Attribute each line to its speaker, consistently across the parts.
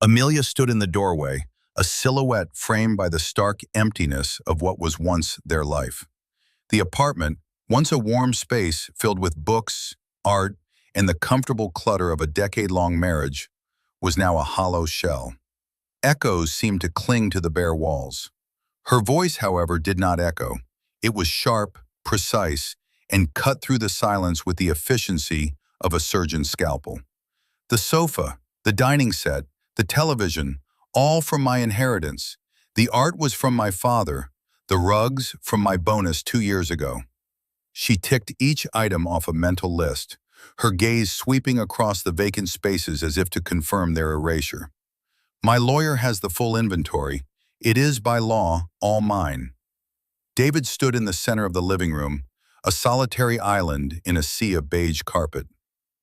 Speaker 1: Amelia stood in the doorway, a silhouette framed by the stark emptiness of what was once their life. The apartment, once a warm space filled with books, art, and the comfortable clutter of a decade-long marriage, was now a hollow shell. Echoes seemed to cling to the bare walls. Her voice, however, did not echo. It was sharp, precise, and cut through the silence with the efficiency of a surgeon's scalpel. The sofa, the dining set, the television, all from my inheritance. The art was from my father, the rugs from my bonus 2 years ago. She ticked each item off a mental list, her gaze sweeping across the vacant spaces as if to confirm their erasure. My lawyer has the full inventory. It is, by law, all mine. David stood in the center of the living room, a solitary island in a sea of beige carpet.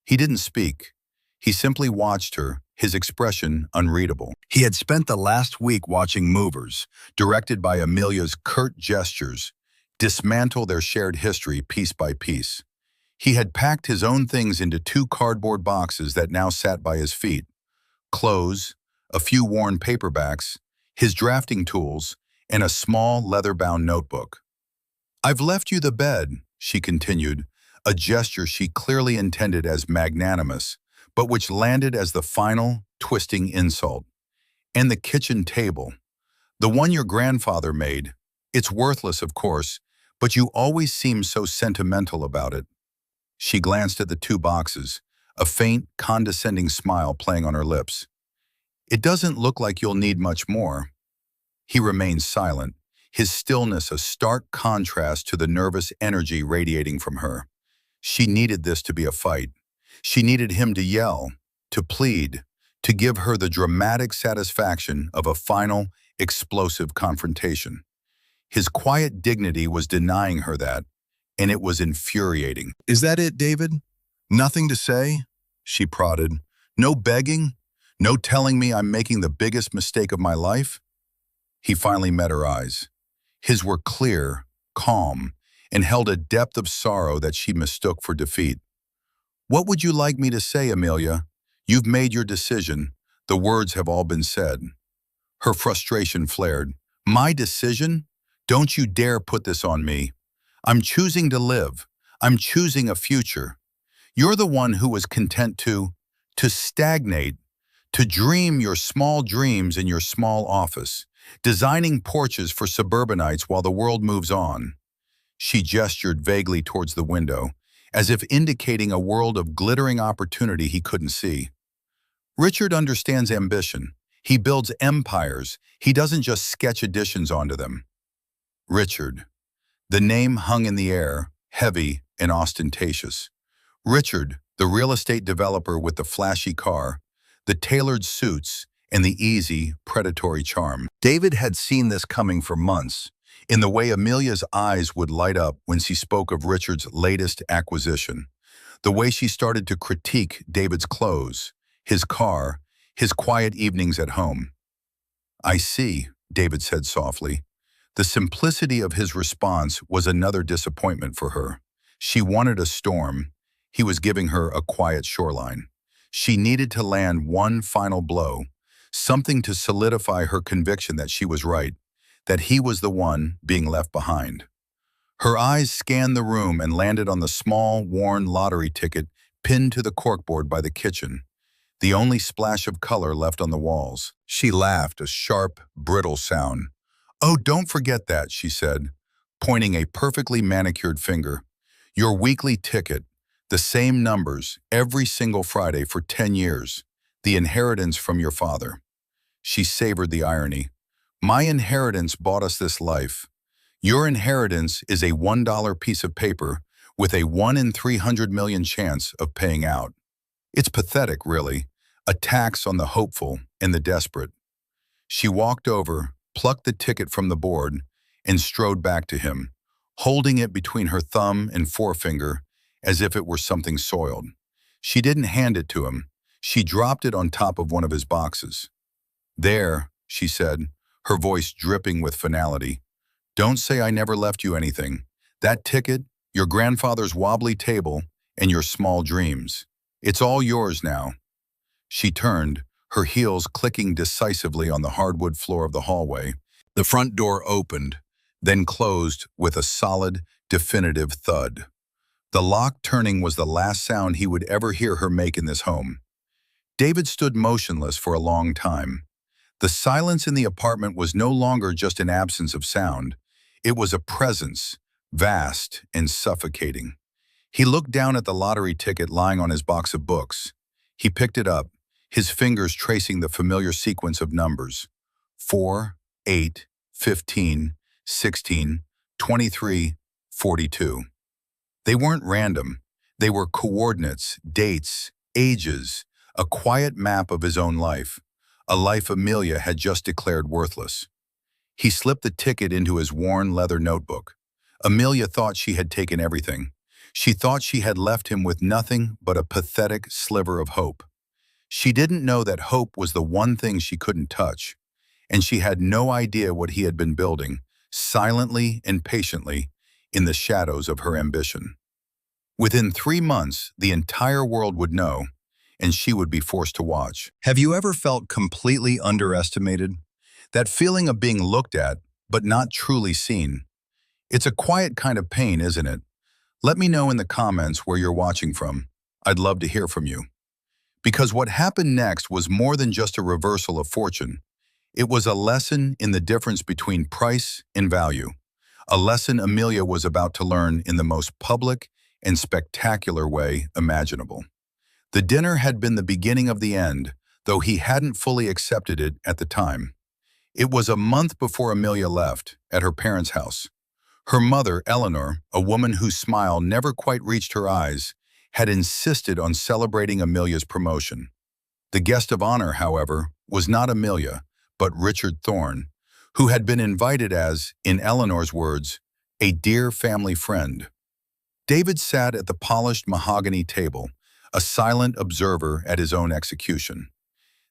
Speaker 1: He didn't speak. He simply watched her, his expression unreadable. He had spent the last week watching movers, directed by Amelia's curt gestures, dismantle their shared history piece by piece. He had packed his own things into 2 cardboard boxes that now sat by his feet. Clothes, a few worn paperbacks, his drafting tools, and a small leather-bound notebook. "I've left you the bed," she continued, a gesture she clearly intended as magnanimous, but which landed as the final, twisting insult. "And the kitchen table. The one your grandfather made. It's worthless, of course, but you always seem so sentimental about it." She glanced at the 2 boxes, a faint, condescending smile playing on her lips. "It doesn't look like you'll need much more." He remained silent, his stillness a stark contrast to the nervous energy radiating from her. She needed this to be a fight. She needed him to yell, to plead, to give her the dramatic satisfaction of a final, explosive confrontation. His quiet dignity was denying her that, and it was infuriating. "Is that it, David? Nothing to say?" she prodded. "No begging? No telling me I'm making the biggest mistake of my life?" He finally met her eyes. His were clear, calm, and held a depth of sorrow that she mistook for defeat. "What would you like me to say, Amelia? You've made your decision. The words have all been said." Her frustration flared. "My decision? Don't you dare put this on me. I'm choosing to live. I'm choosing a future. You're the one who was content to stagnate, to dream your small dreams in your small office, designing porches for suburbanites while the world moves on." She gestured vaguely towards the window, as if indicating a world of glittering opportunity he couldn't see. "Richard understands ambition. He builds empires. He doesn't just sketch additions onto them." Richard. The name hung in the air, heavy and ostentatious. Richard, the real estate developer with the flashy car, the tailored suits, and the easy, predatory charm. David had seen this coming for months, in the way Amelia's eyes would light up when she spoke of Richard's latest acquisition, the way she started to critique David's clothes, his car, his quiet evenings at home. "I see," David said softly. The simplicity of his response was another disappointment for her. She wanted a storm. He was giving her a quiet shoreline. She needed to land one final blow, something to solidify her conviction that she was right, that he was the one being left behind. Her eyes scanned the room and landed on the small, worn lottery ticket pinned to the corkboard by the kitchen, the only splash of color left on the walls. She laughed, a sharp, brittle sound. "Oh, don't forget that," she said, pointing a perfectly manicured finger. "Your weekly ticket, the same numbers, every single Friday for 10 years, the inheritance from your father." She savored the irony. "My inheritance bought us this life. Your inheritance is a $1 piece of paper with a 1 in 300 million chance of paying out. It's pathetic, really, a tax on the hopeful and the desperate." She walked over, plucked the ticket from the board, and strode back to him, holding it between her thumb and forefinger as if it were something soiled. She didn't hand it to him. She dropped it on top of one of his boxes. "There," she said, her voice dripping with finality. "Don't say I never left you anything. That ticket, your grandfather's wobbly table, and your small dreams. It's all yours now." She turned, her heels clicking decisively on the hardwood floor of the hallway. The front door opened, then closed with a solid, definitive thud. The lock turning was the last sound he would ever hear her make in this home. David stood motionless for a long time. The silence in the apartment was no longer just an absence of sound. It was a presence, vast and suffocating. He looked down at the lottery ticket lying on his box of books. He picked it up, his fingers tracing the familiar sequence of numbers. 4, 8, 15, 16, 23, 42. They weren't random. They were coordinates, dates, ages, a quiet map of his own life, a life Amelia had just declared worthless. He slipped the ticket into his worn leather notebook. Amelia thought she had taken everything. She thought she had left him with nothing but a pathetic sliver of hope. She didn't know that hope was the one thing she couldn't touch, and she had no idea what he had been building, silently and patiently, in the shadows of her ambition. Within 3 months, the entire world would know, and she would be forced to watch. Have you ever felt completely underestimated? That feeling of being looked at, but not truly seen. It's a quiet kind of pain, isn't it? Let me know in the comments where you're watching from. I'd love to hear from you. Because what happened next was more than just a reversal of fortune. It was a lesson in the difference between price and value. A lesson Amelia was about to learn in the most public and spectacular way imaginable. The dinner had been the beginning of the end, though he hadn't fully accepted it at the time. It was a month before Amelia left, at her parents' house. Her mother, Eleanor, a woman whose smile never quite reached her eyes, had insisted on celebrating Amelia's promotion. The guest of honor, however, was not Amelia, but Richard Thorne, who had been invited as, in Eleanor's words, a dear family friend. David sat at the polished mahogany table, a silent observer at his own execution.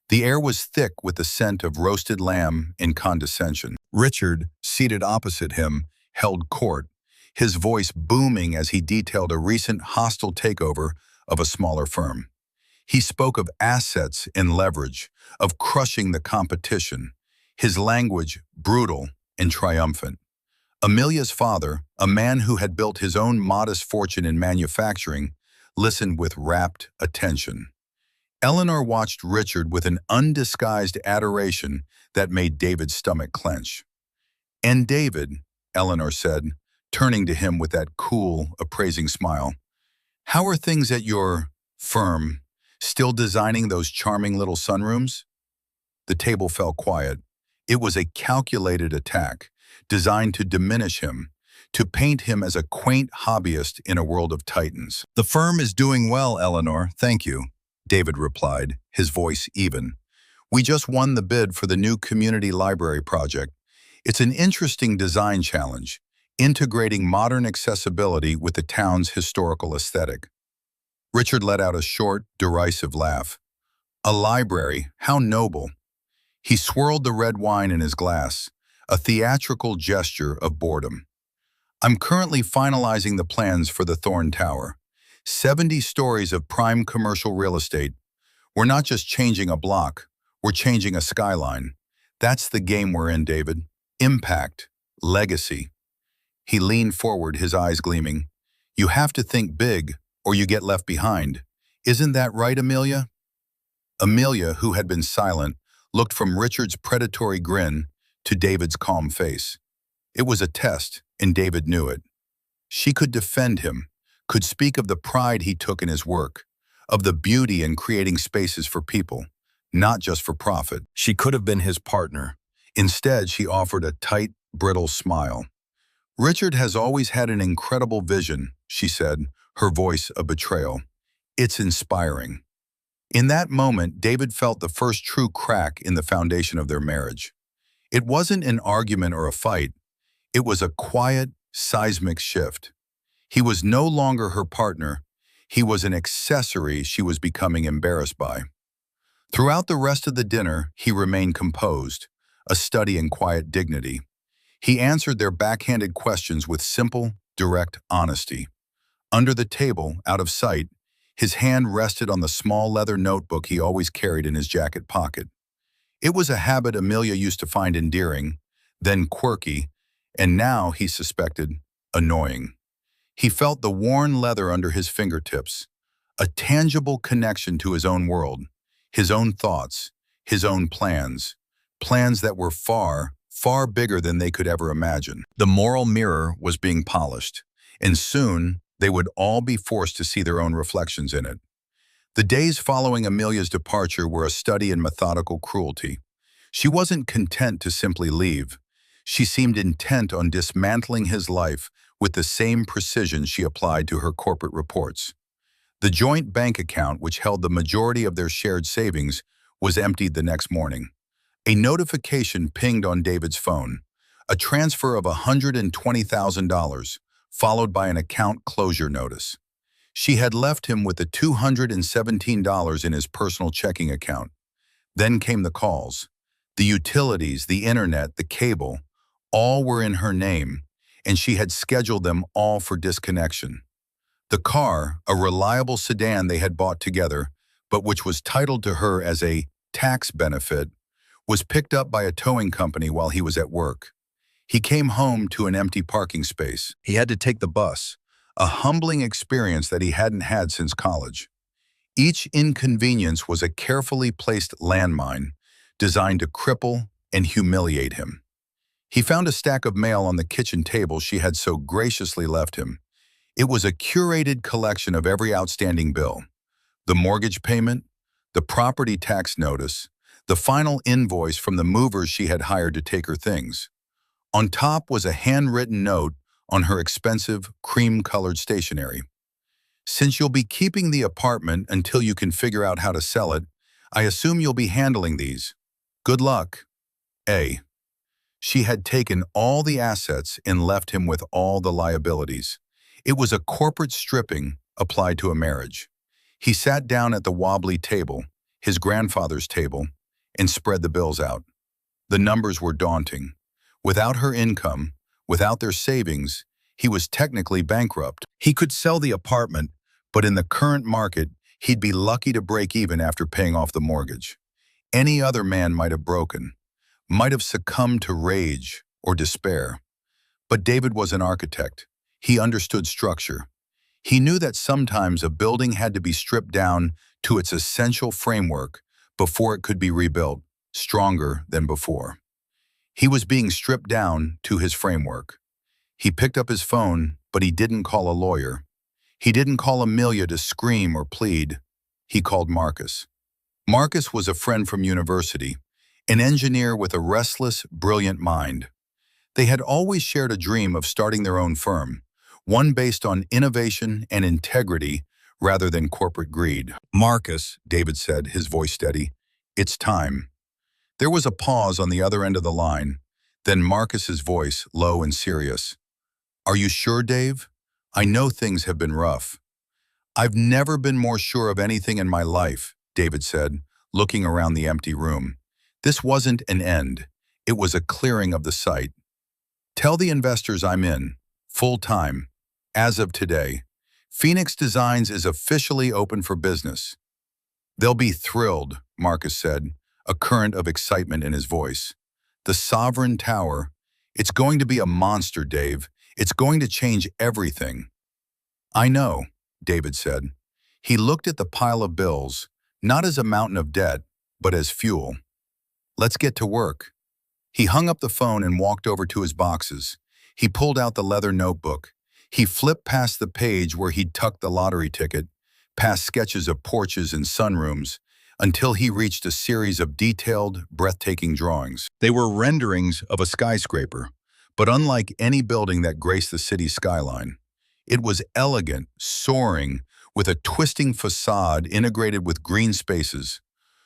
Speaker 1: The air was thick with the scent of roasted lamb and condescension. Richard, seated opposite him, held court, his voice booming as he detailed a recent hostile takeover of a smaller firm. He spoke of assets and leverage, of crushing the competition, his language brutal and triumphant. Amelia's father, a man who had built his own modest fortune in manufacturing, listened with rapt attention. Eleanor watched Richard with an undisguised adoration that made David's stomach clench. "And David," Eleanor said, turning to him with that cool, appraising smile, "how are things at your firm? Still designing those charming little sunrooms?" The table fell quiet. It was a calculated attack, designed to diminish him, to paint him as a quaint hobbyist in a world of titans. "The firm is doing well, Eleanor, thank you," David replied, his voice even. "We just won the bid for the new community library project. It's an interesting design challenge, integrating modern accessibility with the town's historical aesthetic." Richard let out a short, derisive laugh. "A library, how noble." He swirled the red wine in his glass, a theatrical gesture of boredom. "I'm currently finalizing the plans for the Thorne Tower. 70 stories of prime commercial real estate. We're not just changing a block, we're changing a skyline. That's the game we're in, David. Impact, legacy." He leaned forward, his eyes gleaming. "You have to think big, or you get left behind. Isn't that right, Amelia?" Amelia, who had been silent, looked from Richard's predatory grin to David's calm face. It was a test, and David knew it. She could defend him, could speak of the pride he took in his work, of the beauty in creating spaces for people, not just for profit. She could have been his partner. Instead, she offered a tight, brittle smile. "Richard has always had an incredible vision," she said, her voice a betrayal. "It's inspiring." In that moment, David felt the first true crack in the foundation of their marriage. It wasn't an argument or a fight. It was a quiet, seismic shift. He was no longer her partner. He was an accessory she was becoming embarrassed by. Throughout the rest of the dinner, he remained composed, a study in quiet dignity. He answered their backhanded questions with simple, direct honesty. Under the table, out of sight, His hand rested on the small leather notebook he always carried in his jacket pocket. It was a habit Amelia used to find endearing, then quirky, and now, he suspected, annoying. He felt the worn leather under his fingertips, a tangible connection to his own world, his own thoughts, his own plans, plans that were far, far bigger than they could ever imagine. The moral mirror was being polished, and soon they would all be forced to see their own reflections in it. The days following Amelia's departure were a study in methodical cruelty. She wasn't content to simply leave. She seemed intent on dismantling his life with the same precision she applied to her corporate reports. The joint bank account, which held the majority of their shared savings, was emptied the next morning. A notification pinged on David's phone, a transfer of $120,000, followed by an account closure notice. She had left him with the $217 in his personal checking account. Then came the calls. The utilities, the internet, the cable, all were in her name, and she had scheduled them all for disconnection. The car, a reliable sedan they had bought together, but which was titled to her as a tax benefit, was picked up by a towing company while he was at work. He came home to an empty parking space. He had to take the bus, a humbling experience that he hadn't had since college. Each inconvenience was a carefully placed landmine designed to cripple and humiliate him. He found a stack of mail on the kitchen table she had so graciously left him. It was a curated collection of every outstanding bill: the mortgage payment, the property tax notice, the final invoice from the movers she had hired to take her things. On top was a handwritten note on her expensive, cream-colored stationery. "Since you'll be keeping the apartment until you can figure out how to sell it, I assume you'll be handling these. Good luck. A." She had taken all the assets and left him with all the liabilities. It was a corporate stripping applied to a marriage. He sat down at the wobbly table, his grandfather's table, and spread the bills out. The numbers were daunting. Without her income, without their savings, he was technically bankrupt. He could sell the apartment, but in the current market, he'd be lucky to break even after paying off the mortgage. Any other man might have broken, might have succumbed to rage or despair. But David was an architect. He understood structure. He knew that sometimes a building had to be stripped down to its essential framework before it could be rebuilt, stronger than before. He was being stripped down to his framework. He picked up his phone, but he didn't call a lawyer. He didn't call Amelia to scream or plead. He called Marcus. Marcus was a friend from university, an engineer with a restless, brilliant mind. They had always shared a dream of starting their own firm, one based on innovation and integrity rather than corporate greed. "Marcus," David said, his voice steady, "it's time." There was a pause on the other end of the line, then Marcus's voice, low and serious. "Are you sure, Dave? I know things have been rough." "I've never been more sure of anything in my life," David said, looking around the empty room. "This wasn't an end. It was a clearing of the site. Tell the investors I'm in, full-time, as of today. Phoenix Designs is officially open for business." "They'll be thrilled," Marcus said, a current of excitement in his voice. "The Sovereign Tower. It's going to be a monster, Dave. It's going to change everything." "I know," David said. He looked at the pile of bills, not as a mountain of debt, but as fuel. "Let's get to work." He hung up the phone and walked over to his boxes. He pulled out the leather notebook. He flipped past the page where he'd tucked the lottery ticket, past sketches of porches and sunrooms, until he reached a series of detailed, breathtaking drawings. They were renderings of a skyscraper, but unlike any building that graced the city's skyline. It was elegant, soaring, with a twisting facade integrated with green spaces,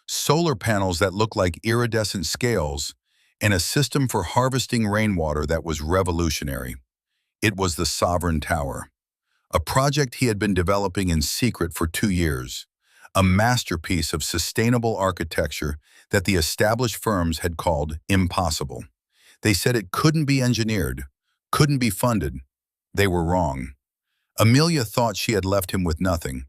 Speaker 1: solar panels that looked like iridescent scales, and a system for harvesting rainwater that was revolutionary. It was the Sovereign Tower, a project he had been developing in secret for 2 years, a masterpiece of sustainable architecture that the established firms had called impossible. They said it couldn't be engineered, couldn't be funded. They were wrong. Amelia thought she had left him with nothing,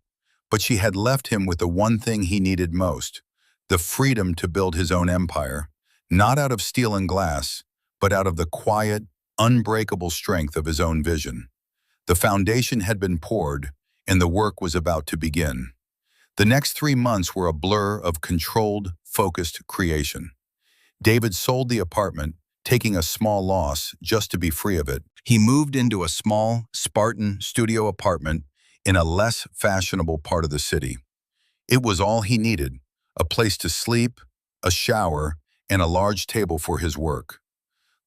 Speaker 1: but she had left him with the one thing he needed most, the freedom to build his own empire, not out of steel and glass, but out of the quiet, unbreakable strength of his own vision. The foundation had been poured, and the work was about to begin. The next 3 months were a blur of controlled, focused creation. David sold the apartment, taking a small loss just to be free of it. He moved into a small, Spartan studio apartment in a less fashionable part of the city. It was all he needed, a place to sleep, a shower, and a large table for his work.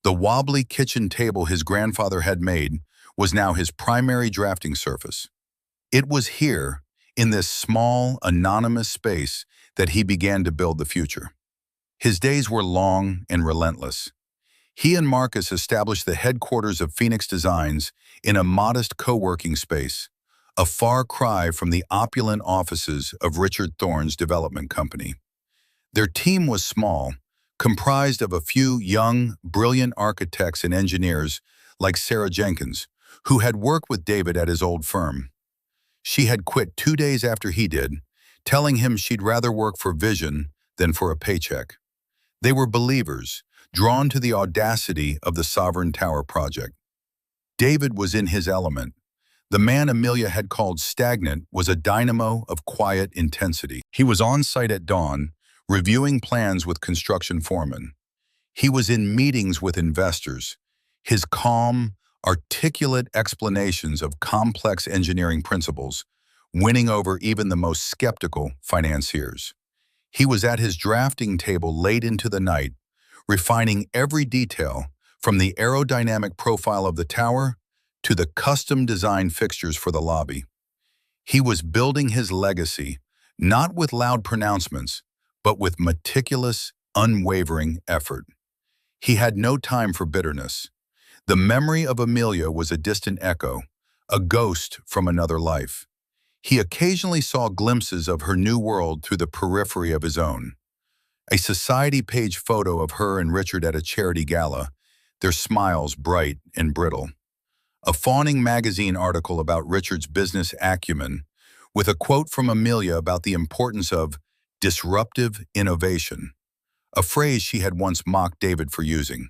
Speaker 1: The wobbly kitchen table his grandfather had made was now his primary drafting surface. It was here, in this small, anonymous space, that he began to build the future. His days were long and relentless. He and Marcus established the headquarters of Phoenix Designs in a modest co-working space, a far cry from the opulent offices of Richard Thorne's development company. Their team was small, comprised of a few young, brilliant architects and engineers like Sarah Jenkins, who had worked with David at his old firm. She had quit 2 days after he did, telling him she'd rather work for vision than for a paycheck. They were believers, drawn to the audacity of the Sovereign Tower project. David was in his element. The man Amelia had called stagnant was a dynamo of quiet intensity. He was on site at dawn, reviewing plans with construction foremen. He was in meetings with investors. His calm, articulate explanations of complex engineering principles, winning over even the most skeptical financiers. He was at his drafting table late into the night, refining every detail from the aerodynamic profile of the tower to the custom-designed fixtures for the lobby. He was building his legacy, not with loud pronouncements, but with meticulous, unwavering effort. He had no time for bitterness. The memory of Amelia was a distant echo, a ghost from another life. He occasionally saw glimpses of her new world through the periphery of his own. A society page photo of her and Richard at a charity gala, their smiles bright and brittle. A fawning magazine article about Richard's business acumen, with a quote from Amelia about the importance of disruptive innovation, a phrase she had once mocked David for using.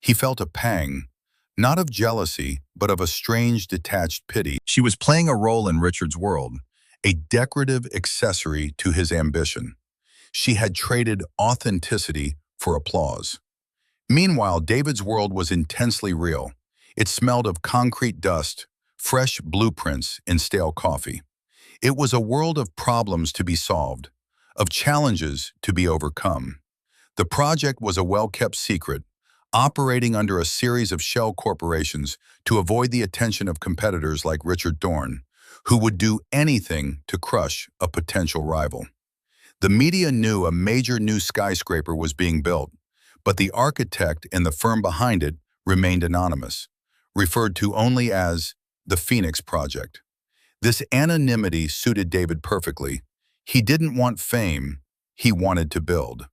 Speaker 1: He felt a pang, not of jealousy, but of a strange, detached pity. She was playing a role in Richard's world, a decorative accessory to his ambition. She had traded authenticity for applause. Meanwhile, David's world was intensely real. It smelled of concrete dust, fresh blueprints, and stale coffee. It was a world of problems to be solved, of challenges to be overcome. The project was a well-kept secret, operating under a series of shell corporations to avoid the attention of competitors like Richard Thorne, who would do anything to crush a potential rival. The media knew a major new skyscraper was being built, but the architect and the firm behind it remained anonymous, referred to only as the Phoenix Project. This anonymity suited David perfectly. He didn't want fame, he wanted to build.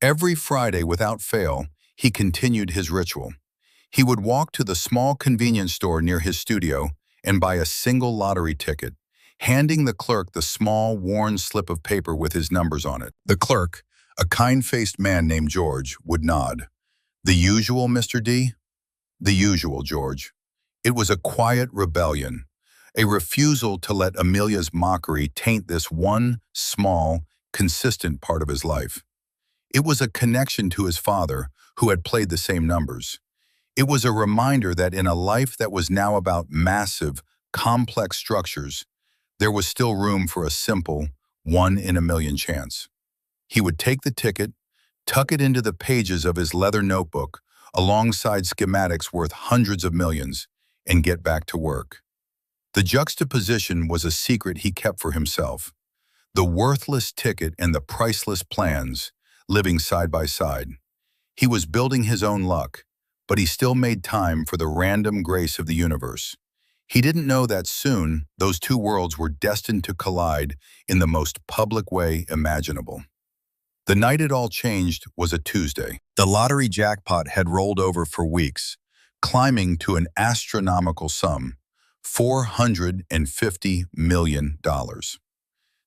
Speaker 1: Every Friday, without fail, he continued his ritual. He would walk to the small convenience store near his studio and buy a single lottery ticket, handing the clerk the small, worn slip of paper with his numbers on it. The clerk, a kind-faced man named George, would nod. "The usual, Mr. D?" "The usual, George." It was a quiet rebellion, a refusal to let Amelia's mockery taint this one small, consistent part of his life. It was a connection to his father, who had played the same numbers. It was a reminder that in a life that was now about massive, complex structures, there was still room for a simple, one-in-a-million chance. He would take the ticket, tuck it into the pages of his leather notebook, alongside schematics worth hundreds of millions, and get back to work. The juxtaposition was a secret he kept for himself. The worthless ticket and the priceless plans, living side by side. He was building his own luck, but he still made time for the random grace of the universe. He didn't know that soon those two worlds were destined to collide in the most public way imaginable. The night it all changed was a Tuesday. The lottery jackpot had rolled over for weeks, climbing to an astronomical sum, $450 million.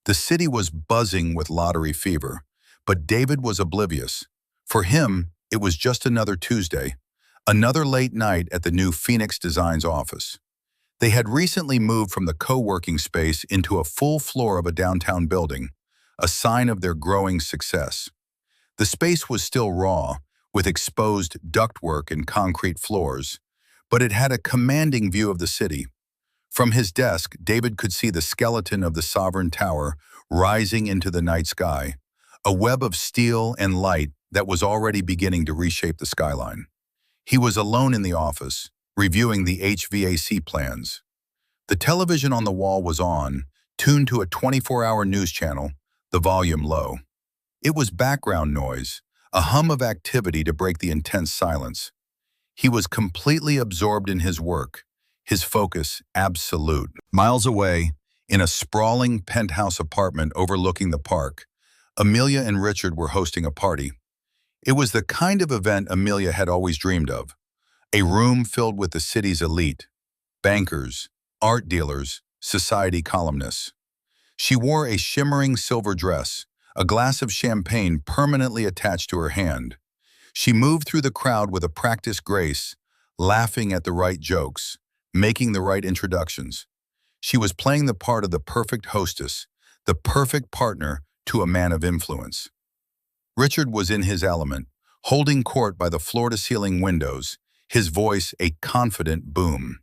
Speaker 1: The city was buzzing with lottery fever, but David was oblivious. For him, it was just another Tuesday, another late night at the new Phoenix Designs office. They had recently moved from the co-working space into a full floor of a downtown building, a sign of their growing success. The space was still raw, with exposed ductwork and concrete floors, but it had a commanding view of the city. From his desk, David could see the skeleton of the Sovereign Tower rising into the night sky, a web of steel and light that was already beginning to reshape the skyline. He was alone in the office, reviewing the HVAC plans. The television on the wall was on, tuned to a 24-hour news channel, the volume low. It was background noise, a hum of activity to break the intense silence. He was completely absorbed in his work, his focus absolute. Miles away, in a sprawling penthouse apartment overlooking the park, Amelia and Richard were hosting a party. It was the kind of event Amelia had always dreamed of, a room filled with the city's elite, bankers, art dealers, society columnists. She wore a shimmering silver dress, a glass of champagne permanently attached to her hand. She moved through the crowd with a practiced grace, laughing at the right jokes, making the right introductions. She was playing the part of the perfect hostess, the perfect partner to a man of influence. Richard was in his element, holding court by the floor-to-ceiling windows, his voice a confident boom.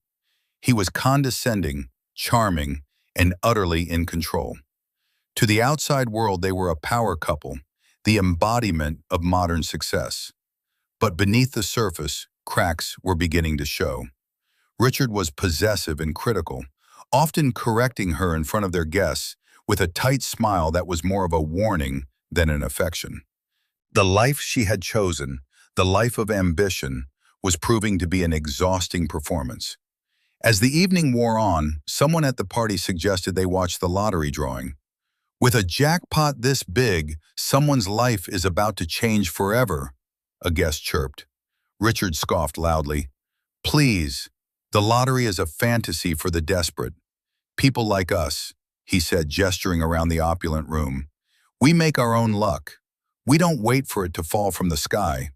Speaker 1: He was condescending, charming, and utterly in control. To the outside world, they were a power couple, the embodiment of modern success. But beneath the surface, cracks were beginning to show. Richard was possessive and critical, often correcting her in front of their guests with a tight smile that was more of a warning than an affection. The life she had chosen, the life of ambition, was proving to be an exhausting performance. As the evening wore on, someone at the party suggested they watch the lottery drawing. With a jackpot this big, someone's life is about to change forever, a guest chirped. Richard scoffed loudly. Please, the lottery is a fantasy for the desperate. People like us, he said, gesturing around the opulent room. We make our own luck. We don't wait for it to fall from the sky.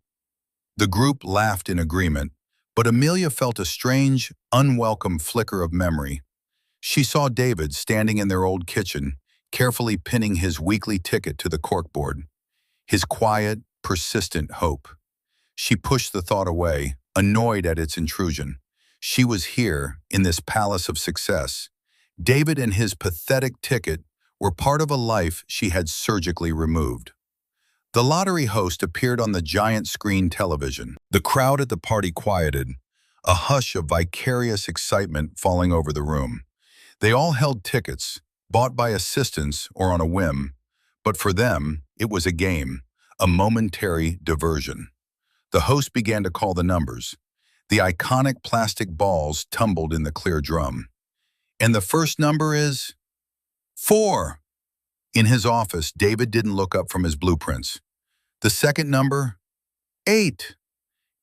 Speaker 1: The group laughed in agreement, but Amelia felt a strange, unwelcome flicker of memory. She saw David standing in their old kitchen, carefully pinning his weekly ticket to the corkboard. His quiet, persistent hope. She pushed the thought away, annoyed at its intrusion. She was here, in this palace of success. David and his pathetic ticket were part of a life she had surgically removed. The lottery host appeared on the giant screen television. The crowd at the party quieted, a hush of vicarious excitement falling over the room. They all held tickets, bought by assistants or on a whim, but for them, it was a game, a momentary diversion. The host began to call the numbers. The iconic plastic balls tumbled in the clear drum. And the first number is 4. In his office, David didn't look up from his blueprints. The second number, 8.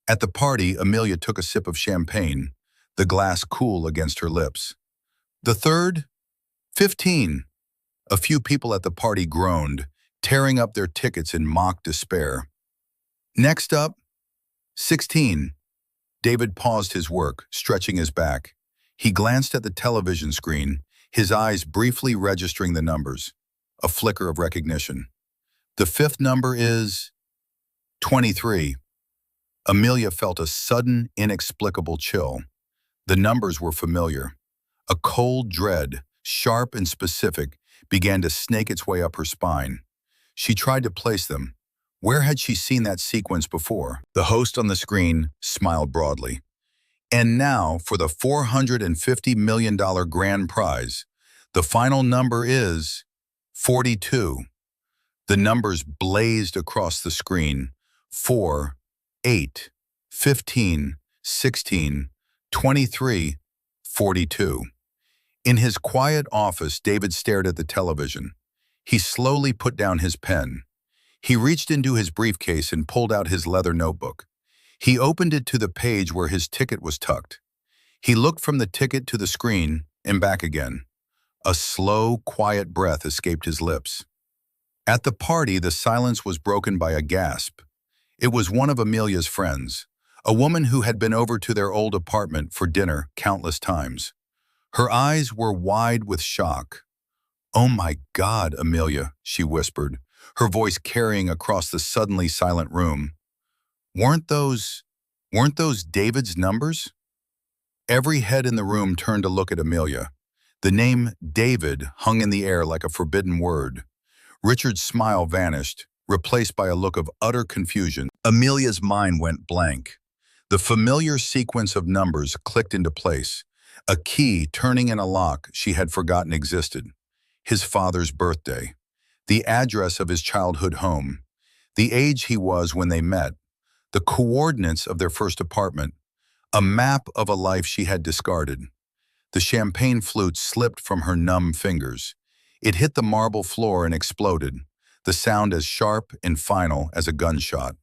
Speaker 1: At the party, Amelia took a sip of champagne, the glass cool against her lips. The third, 15. A few people at the party groaned, tearing up their tickets in mock despair. Next up, 16. David paused his work, stretching his back. He glanced at the television screen, his eyes briefly registering the numbers. A flicker of recognition. The fifth number is 23. Amelia felt a sudden, inexplicable chill. The numbers were familiar. A cold dread, sharp and specific, began to snake its way up her spine. She tried to place them. Where had she seen that sequence before? The host on the screen smiled broadly. And now, for the $450 million grand prize, the final number is 42. The numbers blazed across the screen. 4, 8, 15, 16, 23, 42. In his quiet office, David stared at the television. He slowly put down his pen. He reached into his briefcase and pulled out his leather notebook. He opened it to the page where his ticket was tucked. He looked from the ticket to the screen and back again. A slow, quiet breath escaped his lips. At the party, the silence was broken by a gasp. It was one of Amelia's friends, a woman who had been over to their old apartment for dinner countless times. Her eyes were wide with shock. "Oh my God, Amelia," she whispered, her voice carrying across the suddenly silent room. Weren't those, weren't those David's numbers?" Every head in the room turned to look at Amelia. The name David hung in the air like a forbidden word. Richard's smile vanished, replaced by a look of utter confusion. Amelia's mind went blank. The familiar sequence of numbers clicked into place, a key turning in a lock she had forgotten existed. His father's birthday, the address of his childhood home, the age he was when they met, the coordinates of their first apartment, a map of a life she had discarded. The champagne flute slipped from her numb fingers. It hit the marble floor and exploded, the sound as sharp and final as a gunshot.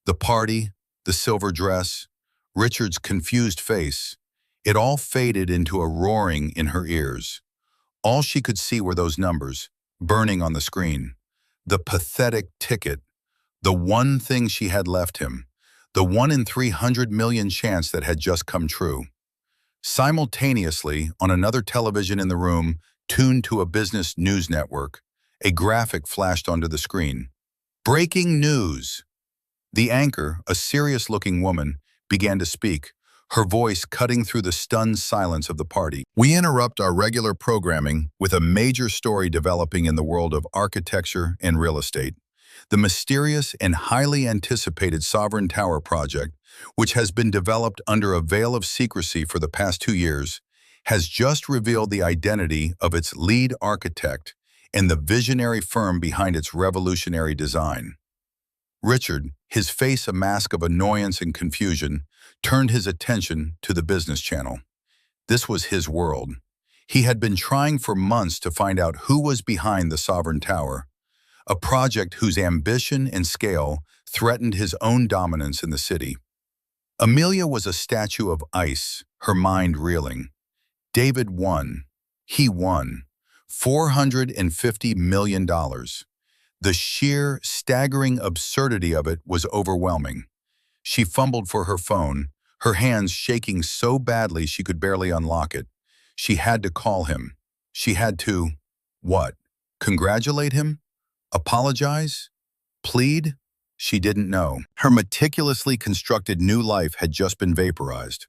Speaker 1: The party, the silver dress, Richard's confused face, it all faded into a roaring in her ears. All she could see were those numbers, burning on the screen. The pathetic ticket, the one thing she had left him, the 1 in 300 million chance that had just come true. Simultaneously, on another television in the room, tuned to a business news network, a graphic flashed onto the screen. Breaking news! The anchor, a serious-looking woman, began to speak, her voice cutting through the stunned silence of the party. "We interrupt our regular programming with a major story developing in the world of architecture and real estate. The mysterious and highly anticipated Sovereign Tower project, which has been developed under a veil of secrecy for the past 2 years, has just revealed the identity of its lead architect and the visionary firm behind its revolutionary design." Richard, his face a mask of annoyance and confusion, turned his attention to the business channel. This was his world. He had been trying for months to find out who was behind the Sovereign Tower, a project whose ambition and scale threatened his own dominance in the city. Amelia was a statue of ice, her mind reeling. David won. He won. $450 million. The sheer, staggering absurdity of it was overwhelming. She fumbled for her phone, her hands shaking so badly she could barely unlock it. She had to call him. She had to, what? Congratulate him? Apologize? Plead? She didn't know. Her meticulously constructed new life had just been vaporized.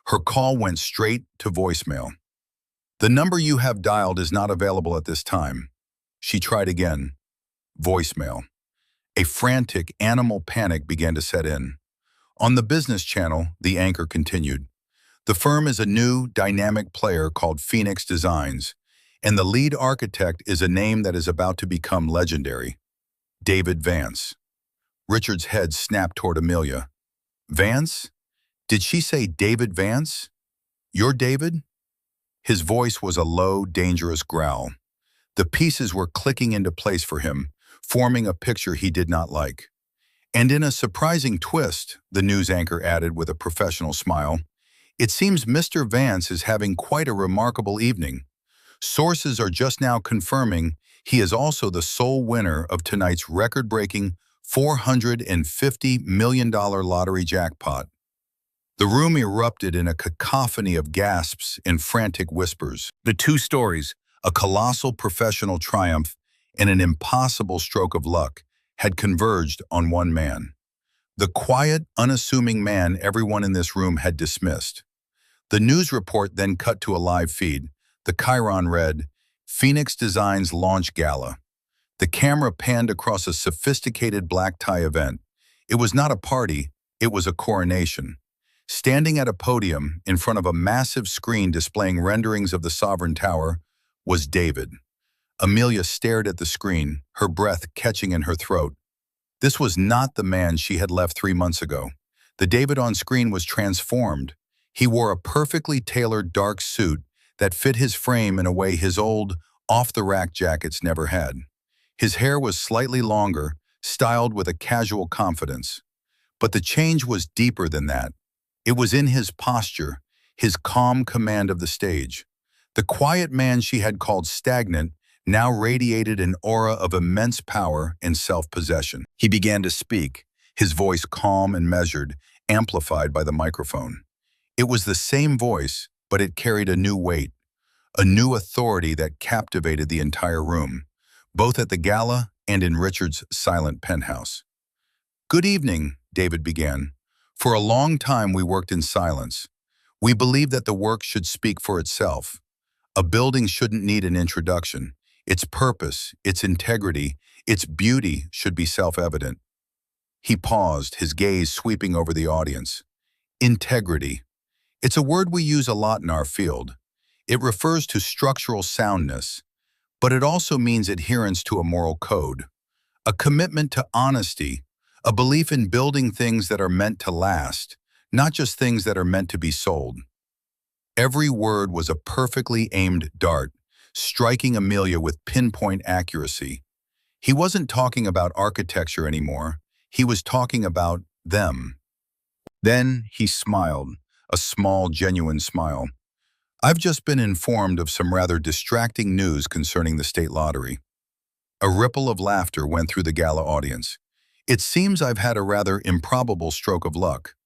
Speaker 1: Her call went straight to voicemail. "The number you have dialed is not available at this time." She tried again. Voicemail. A frantic animal panic began to set in. On the business channel, the anchor continued. "The firm is a new, dynamic player called Phoenix Designs, and the lead architect is a name that is about to become legendary. David Vance." Richard's head snapped toward Amelia. "Vance? Did she say David Vance? You're David?" His voice was a low, dangerous growl. The pieces were clicking into place for him, forming a picture he did not like. "And in a surprising twist," the news anchor added with a professional smile, "it seems Mr. Vance is having quite a remarkable evening. Sources are just now confirming he is also the sole winner of tonight's record-breaking $450 million lottery jackpot." The room erupted in a cacophony of gasps and frantic whispers. The two stories, a colossal professional triumph and an impossible stroke of luck, had converged on one man. The quiet, unassuming man everyone in this room had dismissed. The news report then cut to a live feed. The chyron read, "Phoenix Designs Launch Gala." The camera panned across a sophisticated black tie event. It was not a party, it was a coronation. Standing at a podium in front of a massive screen displaying renderings of the Sovereign Tower was David. Amelia stared at the screen, her breath catching in her throat. This was not the man she had left 3 months ago. The David on screen was transformed. He wore a perfectly tailored dark suit that fit his frame in a way his old, off-the-rack jackets never had. His hair was slightly longer, styled with a casual confidence. But the change was deeper than that. It was in his posture, his calm command of the stage. The quiet man she had called stagnant now radiated an aura of immense power and self-possession. He began to speak, his voice calm and measured, amplified by the microphone. It was the same voice, but it carried a new weight, a new authority that captivated the entire room, both at the gala and in Richard's silent penthouse. "Good evening," David began. "For a long time we worked in silence. We believed that the work should speak for itself. A building shouldn't need an introduction. Its purpose, its integrity, its beauty should be self-evident." He paused, his gaze sweeping over the audience. Integrity. It's a word we use a lot in our field. It refers to structural soundness, but it also means adherence to a moral code, a commitment to honesty, a belief in building things that are meant to last, not just things that are meant to be sold. Every word was a perfectly aimed dart, striking Amelia with pinpoint accuracy. He wasn't talking about architecture anymore. He was talking about them. Then he smiled, a small, genuine smile. "I've just been informed of some rather distracting news concerning the state lottery." A ripple of laughter went through the gala audience. "It seems I've had a rather improbable stroke of luck,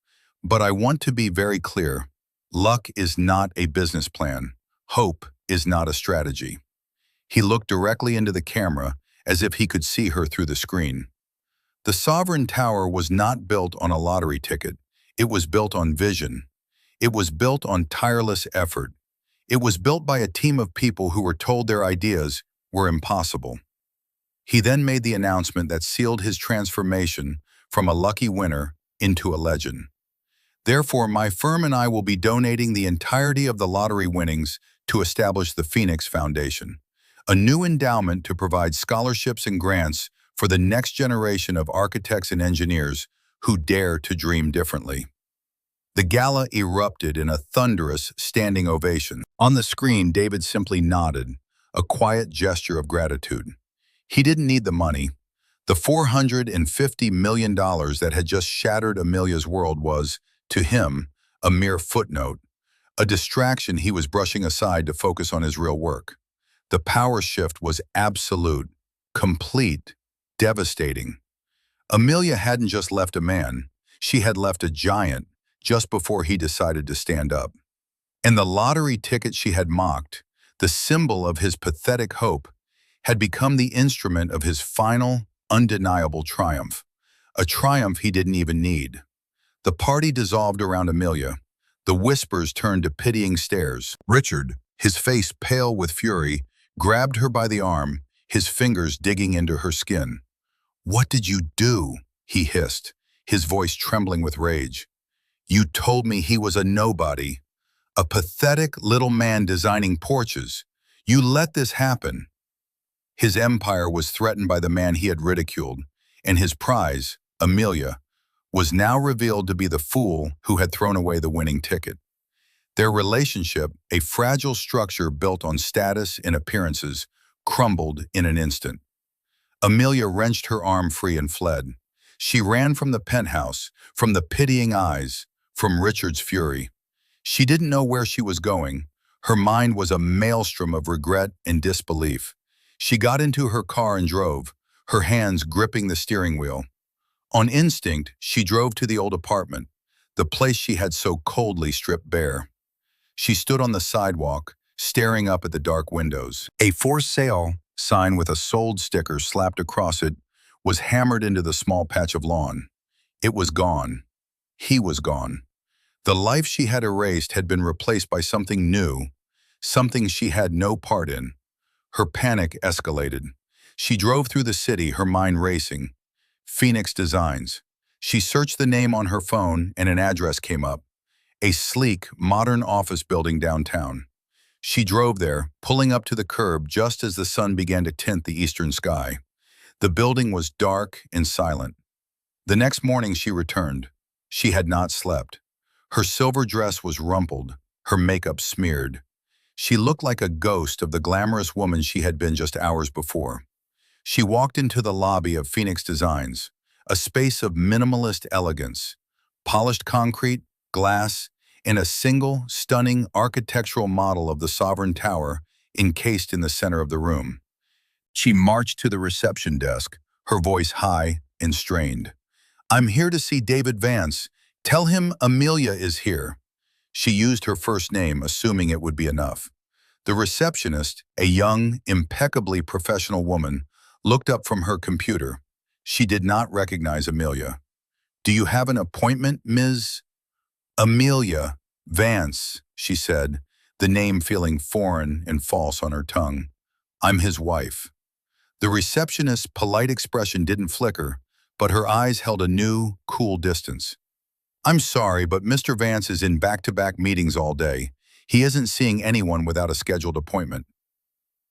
Speaker 1: but I want to be very clear. Luck is not a business plan. Hope is not a strategy." He looked directly into the camera as if he could see her through the screen. "The Sovereign Tower was not built on a lottery ticket. It was built on vision. It was built on tireless effort. It was built by a team of people who were told their ideas were impossible." He then made the announcement that sealed his transformation from a lucky winner into a legend. "Therefore, my firm and I will be donating the entirety of the lottery winnings to establish the Phoenix Foundation, a new endowment to provide scholarships and grants for the next generation of architects and engineers who dare to dream differently." The gala erupted in a thunderous standing ovation. On the screen, David simply nodded, a quiet gesture of gratitude. He didn't need the money. The $450 million that had just shattered Amelia's world was, to him, a mere footnote, a distraction he was brushing aside to focus on his real work. The power shift was absolute, complete, devastating. Amelia hadn't just left a man, she had left a giant just before he decided to stand up. And the lottery ticket she had mocked, the symbol of his pathetic hope, had become the instrument of his final, undeniable triumph, a triumph he didn't even need. The party dissolved around Amelia. The whispers turned to pitying stares. Richard, his face pale with fury, grabbed her by the arm, his fingers digging into her skin. "What did you do?" he hissed, his voice trembling with rage. "You told me he was a nobody, a pathetic little man designing porches. You let this happen." His empire was threatened by the man he had ridiculed, and his prize, Amelia, was now revealed to be the fool who had thrown away the winning ticket. Their relationship, a fragile structure built on status and appearances, crumbled in an instant. Amelia wrenched her arm free and fled. She ran from the penthouse, from the pitying eyes, from Richard's fury. She didn't know where she was going. Her mind was a maelstrom of regret and disbelief. She got into her car and drove, her hands gripping the steering wheel. On instinct, she drove to the old apartment, the place she had so coldly stripped bare. She stood on the sidewalk, staring up at the dark windows. A "for sale" sign with a "sold" sticker slapped across it was hammered into the small patch of lawn. It was gone. He was gone. The life she had erased had been replaced by something new, something she had no part in. Her panic escalated. She drove through the city, her mind racing. Phoenix Designs. She searched the name on her phone and an address came up. A sleek, modern office building downtown. She drove there, pulling up to the curb just as the sun began to tint the eastern sky. The building was dark and silent. The next morning she returned. She had not slept. Her silver dress was rumpled, her makeup smeared. She looked like a ghost of the glamorous woman she had been just hours before. She walked into the lobby of Phoenix Designs, a space of minimalist elegance, polished concrete, glass, in a single, stunning architectural model of the Sovereign Tower encased in the center of the room. She marched to the reception desk, her voice high and strained. "I'm here to see David Vance. Tell him Amelia is here." She used her first name, assuming it would be enough. The receptionist, a young, impeccably professional woman, looked up from her computer. She did not recognize Amelia. "Do you have an appointment, Ms. Amelia Vance?" she said, the name feeling foreign and false on her tongue. "I'm his wife." The receptionist's polite expression didn't flicker, but her eyes held a new, cool distance. "I'm sorry, but Mr. Vance is in back-to-back meetings all day. He isn't seeing anyone without a scheduled appointment."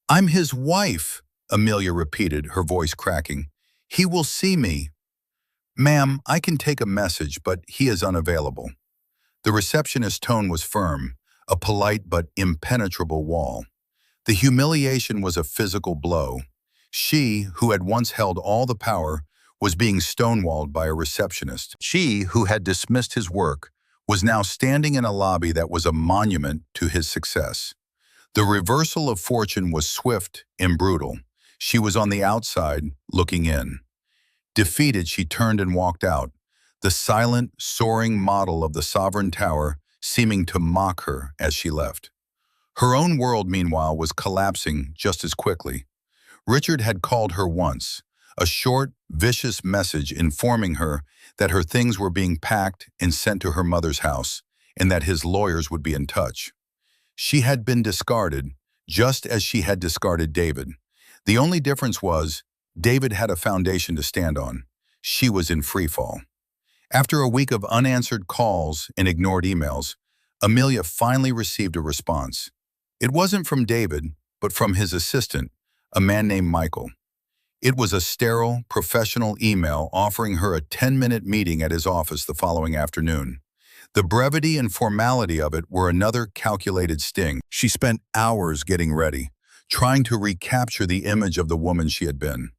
Speaker 1: "I'm his wife," Amelia repeated, her voice cracking. "He will see me." "Ma'am, I can take a message, but he is unavailable." The receptionist's tone was firm, a polite but impenetrable wall. The humiliation was a physical blow. She, who had once held all the power, was being stonewalled by a receptionist. She, who had dismissed his work, was now standing in a lobby that was a monument to his success. The reversal of fortune was swift and brutal. She was on the outside, looking in. Defeated, she turned and walked out, the silent, soaring model of the Sovereign Tower seeming to mock her as she left. Her own world, meanwhile, was collapsing just as quickly. Richard had called her once, a short, vicious message informing her that her things were being packed and sent to her mother's house, and that his lawyers would be in touch. She had been discarded, just as she had discarded David. The only difference was, David had a foundation to stand on. She was in freefall. After a week of unanswered calls and ignored emails, Amelia finally received a response. It wasn't from David, but from his assistant, a man named Michael. It was a sterile, professional email offering her a 10-minute meeting at his office the following afternoon. The brevity and formality of it were another calculated sting. She spent hours getting ready, trying to recapture the image of the woman she had been.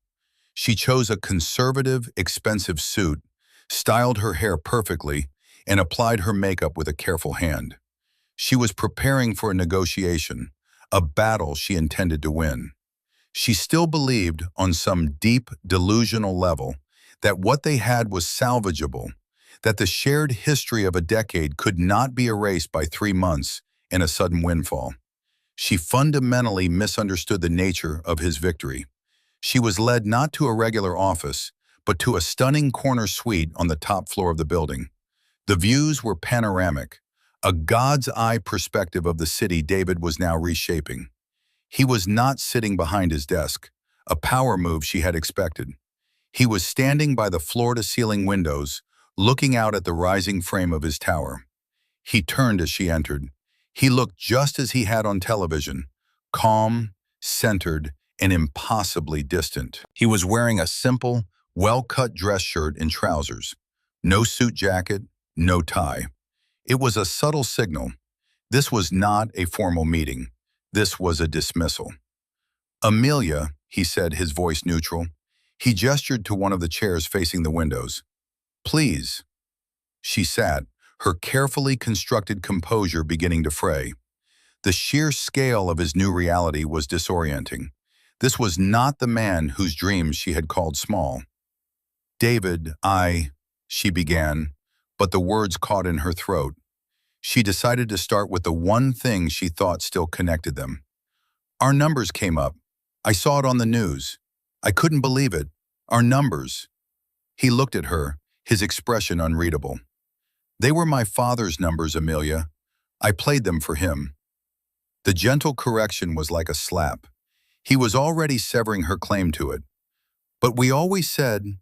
Speaker 1: She chose a conservative, expensive suit, styled her hair perfectly, and applied her makeup with a careful hand. She was preparing for a negotiation, a battle she intended to win. She still believed, on some deep, delusional level, that what they had was salvageable, that the shared history of a decade could not be erased by 3 months and a sudden windfall. She fundamentally misunderstood the nature of his victory. She was led not to a regular office, but to a stunning corner suite on the top floor of the building. The views were panoramic, a god's-eye perspective of the city David was now reshaping. He was not sitting behind his desk, a power move she had expected. He was standing by the floor-to-ceiling windows, looking out at the rising frame of his tower. He turned as she entered. He looked just as he had on television, calm, centered, and impossibly distant. He was wearing a simple, well-cut dress shirt and trousers. No suit jacket, no tie. It was a subtle signal. This was not a formal meeting. This was a dismissal. "Amelia," he said, his voice neutral. He gestured to one of the chairs facing the windows. "Please." She sat, her carefully constructed composure beginning to fray. The sheer scale of his new reality was disorienting. This was not the man whose dreams she had called small. "David, she began, but the words caught in her throat. She decided to start with the one thing she thought still connected them. "Our numbers came up. I saw it on the news. I couldn't believe it. Our numbers." He looked at her, his expression unreadable. "They were my father's numbers, Amelia. I played them for him." The gentle correction was like a slap. He was already severing her claim to it. "But we always said,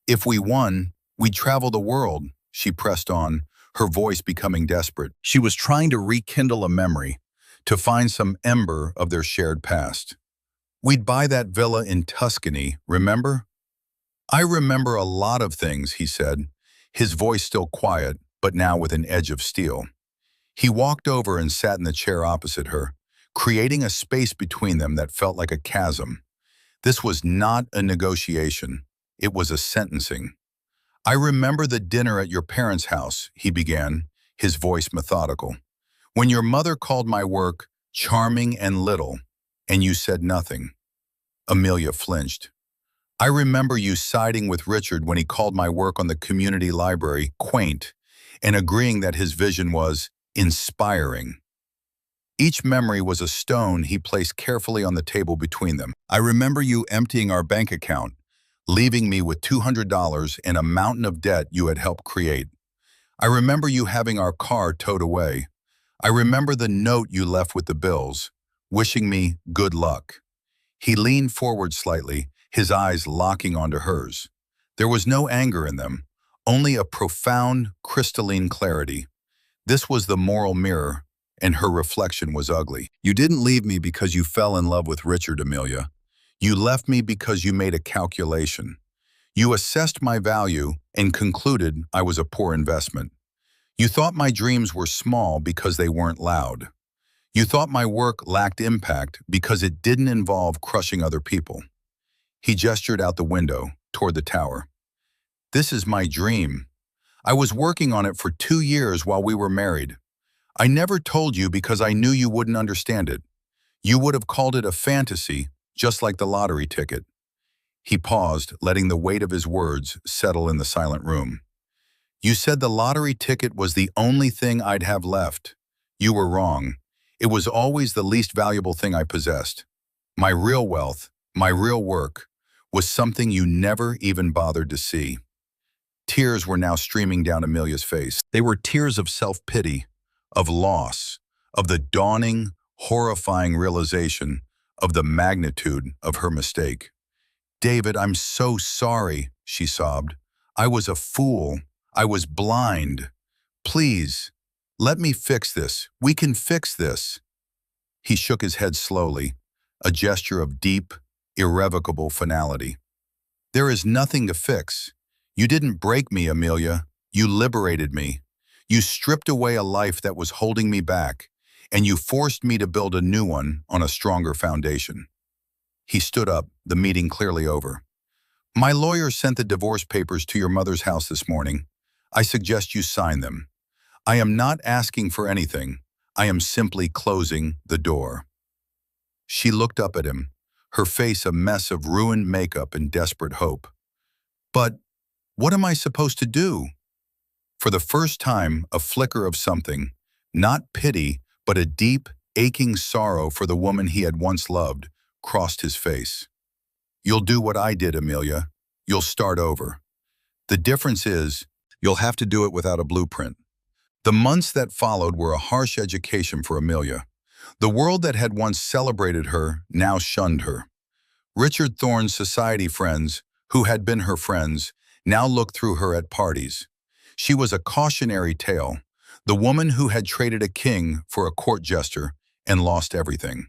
Speaker 1: if we won, we'd travel the world," she pressed on, her voice becoming desperate. She was trying to rekindle a memory, to find some ember of their shared past. "We'd buy that villa in Tuscany, remember?" "I remember a lot of things," he said, his voice still quiet, but now with an edge of steel. He walked over and sat in the chair opposite her, creating a space between them that felt like a chasm. This was not a negotiation. It was a sentencing. "I remember the dinner at your parents' house," he began, his voice methodical. When your mother called my work charming and little, and you said nothing. Amelia flinched. I remember you siding with Richard when he called my work on the community library quaint and agreeing that his vision was inspiring. Each memory was a stone he placed carefully on the table between them. I remember you emptying our bank account, leaving me with $200 and a mountain of debt you had helped create. I remember you having our car towed away. I remember the note you left with the bills, wishing me good luck. He leaned forward slightly, his eyes locking onto hers. There was no anger in them, only a profound, crystalline clarity. This was the moral mirror, and her reflection was ugly. You didn't leave me because you fell in love with Richard, Amelia. You left me because you made a calculation. You assessed my value and concluded I was a poor investment. You thought my dreams were small because they weren't loud. You thought my work lacked impact because it didn't involve crushing other people. He gestured out the window, toward the tower. This is my dream. I was working on it for 2 years while we were married. I never told you because I knew you wouldn't understand it. You would have called it a fantasy, just like the lottery ticket. He paused, letting the weight of his words settle in the silent room. You said the lottery ticket was the only thing I'd have left. You were wrong. It was always the least valuable thing I possessed. My real wealth, my real work, was something you never even bothered to see. Tears were now streaming down Amelia's face. They were tears of self-pity, of loss, of the dawning, horrifying realization of the magnitude of her mistake. David, I'm so sorry, she sobbed. I was a fool. I was blind. Please, let me fix this. We can fix this. He shook his head slowly, a gesture of deep, irrevocable finality. There is nothing to fix. You didn't break me, Amelia. You liberated me. You stripped away a life that was holding me back, and you forced me to build a new one on a stronger foundation. He stood up, the meeting clearly over. My lawyer sent the divorce papers to your mother's house this morning. I suggest you sign them. I am not asking for anything. I am simply closing the door. She looked up at him, her face a mess of ruined makeup and desperate hope. But what am I supposed to do? For the first time, a flicker of something, not pity, but a deep, aching sorrow for the woman he had once loved, crossed his face. You'll do what I did, Amelia. You'll start over. The difference is, you'll have to do it without a blueprint. The months that followed were a harsh education for Amelia. The world that had once celebrated her now shunned her. Richard Thorne's society friends, who had been her friends, now looked through her at parties. She was a cautionary tale, the woman who had traded a king for a court jester and lost everything.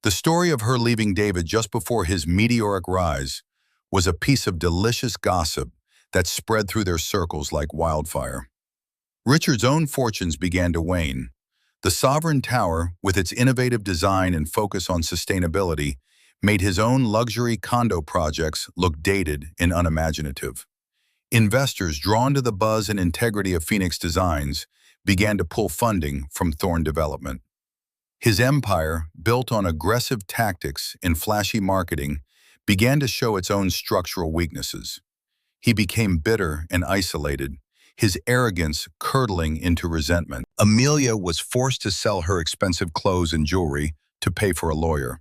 Speaker 1: The story of her leaving David just before his meteoric rise was a piece of delicious gossip that spread through their circles like wildfire. Richard's own fortunes began to wane. The Sovereign Tower, with its innovative design and focus on sustainability, made his own luxury condo projects look dated and unimaginative. Investors, drawn to the buzz and integrity of Phoenix designs, began to pull funding from Thorne Development. His empire, built on aggressive tactics and flashy marketing, began to show its own structural weaknesses. He became bitter and isolated, his arrogance curdling into resentment. Amelia was forced to sell her expensive clothes and jewelry to pay for a lawyer.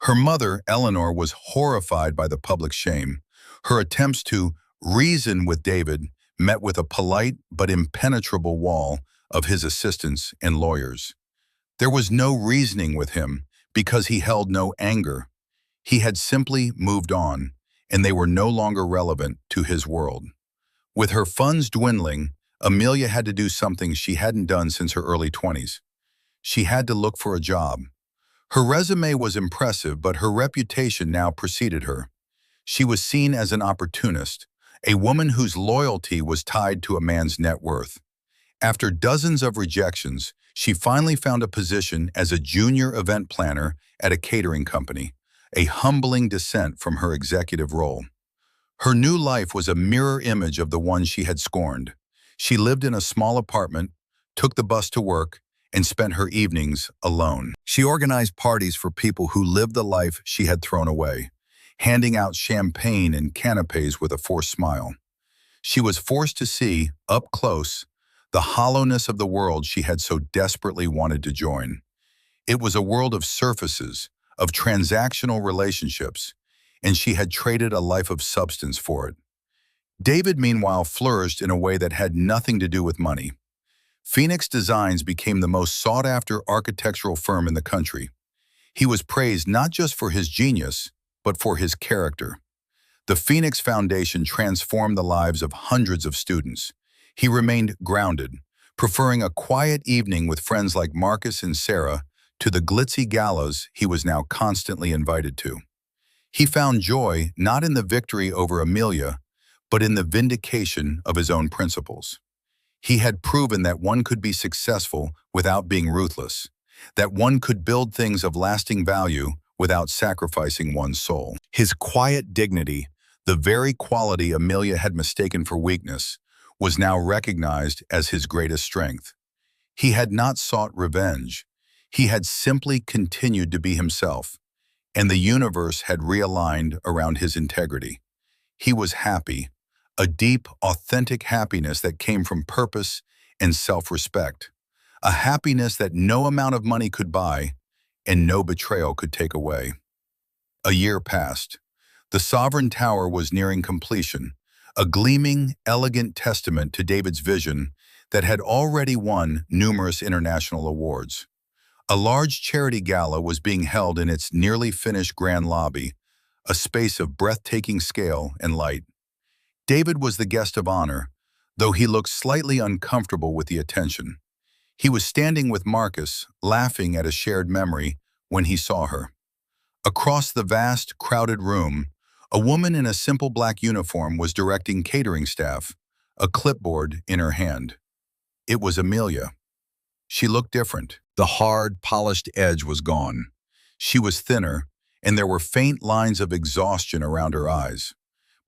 Speaker 1: Her mother, Eleanor, was horrified by the public shame. Her attempts to reason with David met with a polite but impenetrable wall of his assistants and lawyers. There was no reasoning with him because he held no anger. He had simply moved on, and they were no longer relevant to his world. With her funds dwindling, Amelia had to do something she hadn't done since her early 20s. She had to look for a job. Her resume was impressive, but her reputation now preceded her. She was seen as an opportunist, a woman whose loyalty was tied to a man's net worth. After dozens of rejections, she finally found a position as a junior event planner at a catering company, a humbling descent from her executive role. Her new life was a mirror image of the one she had scorned. She lived in a small apartment, took the bus to work, and spent her evenings alone. She organized parties for people who lived the life she had thrown away, handing out champagne and canapes with a forced smile. She was forced to see, up close, the hollowness of the world she had so desperately wanted to join. It was a world of surfaces, of transactional relationships, and she had traded a life of substance for it. David, meanwhile, flourished in a way that had nothing to do with money. Phoenix Designs became the most sought-after architectural firm in the country. He was praised not just for his genius, but for his character. The Phoenix Foundation transformed the lives of hundreds of students. He remained grounded, preferring a quiet evening with friends like Marcus and Sarah to the glitzy galas he was now constantly invited to. He found joy not in the victory over Amelia, but in the vindication of his own principles. He had proven that one could be successful without being ruthless, that one could build things of lasting value without sacrificing one's soul. His quiet dignity, the very quality Amelia had mistaken for weakness, was now recognized as his greatest strength. He had not sought revenge. He had simply continued to be himself, and the universe had realigned around his integrity. He was happy, a deep, authentic happiness that came from purpose and self-respect, a happiness that no amount of money could buy and no betrayal could take away. A year passed. The Sovereign Tower was nearing completion, a gleaming, elegant testament to David's vision that had already won numerous international awards. A large charity gala was being held in its nearly finished grand lobby, a space of breathtaking scale and light. David was the guest of honor, though he looked slightly uncomfortable with the attention. He was standing with Marcus, laughing at a shared memory, when he saw her. Across the vast, crowded room, a woman in a simple black uniform was directing catering staff, a clipboard in her hand. It was Amelia. She looked different. The hard, polished edge was gone. She was thinner, and there were faint lines of exhaustion around her eyes.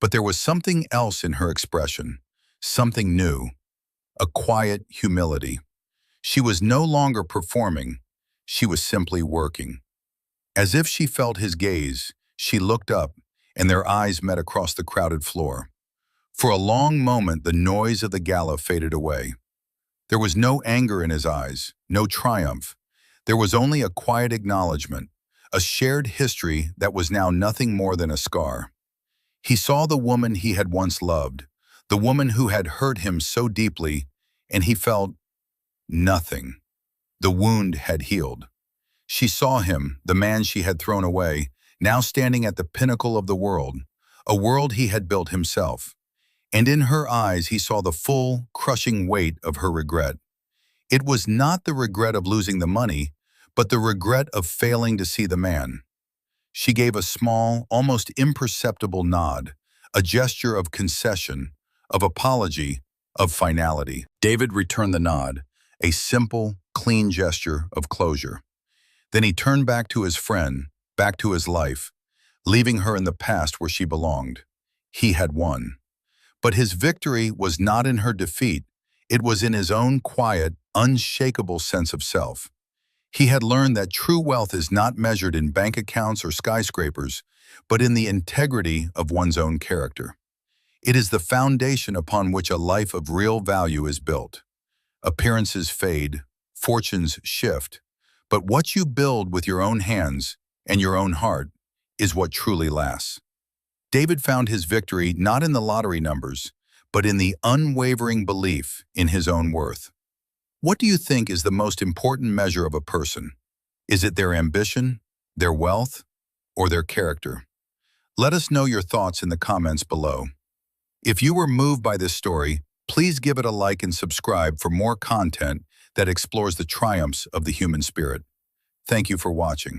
Speaker 1: But there was something else in her expression, something new, a quiet humility. She was no longer performing, she was simply working. As if she felt his gaze, she looked up, and their eyes met across the crowded floor. For a long moment, the noise of the gala faded away. There was no anger in his eyes, no triumph. There was only a quiet acknowledgement, a shared history that was now nothing more than a scar. He saw the woman he had once loved, the woman who had hurt him so deeply, and he felt nothing. The wound had healed. She saw him, the man she had thrown away, now standing at the pinnacle of the world, a world he had built himself. And in her eyes he saw the full, crushing weight of her regret. It was not the regret of losing the money, but the regret of failing to see the man. She gave a small, almost imperceptible nod, a gesture of concession, of apology, of finality. David returned the nod, a simple, clean gesture of closure. Then he turned back to his friend, back to his life, leaving her in the past where she belonged. He had won. But his victory was not in her defeat, it was in his own quiet, unshakable sense of self. He had learned that true wealth is not measured in bank accounts or skyscrapers, but in the integrity of one's own character. It is the foundation upon which a life of real value is built. Appearances fade, fortunes shift, but what you build with your own hands and your own heart is what truly lasts. David found his victory not in the lottery numbers, but in the unwavering belief in his own worth. What do you think is the most important measure of a person? Is it their ambition, their wealth, or their character? Let us know your thoughts in the comments below. If you were moved by this story, please give it a like and subscribe for more content that explores the triumphs of the human spirit. Thank you for watching.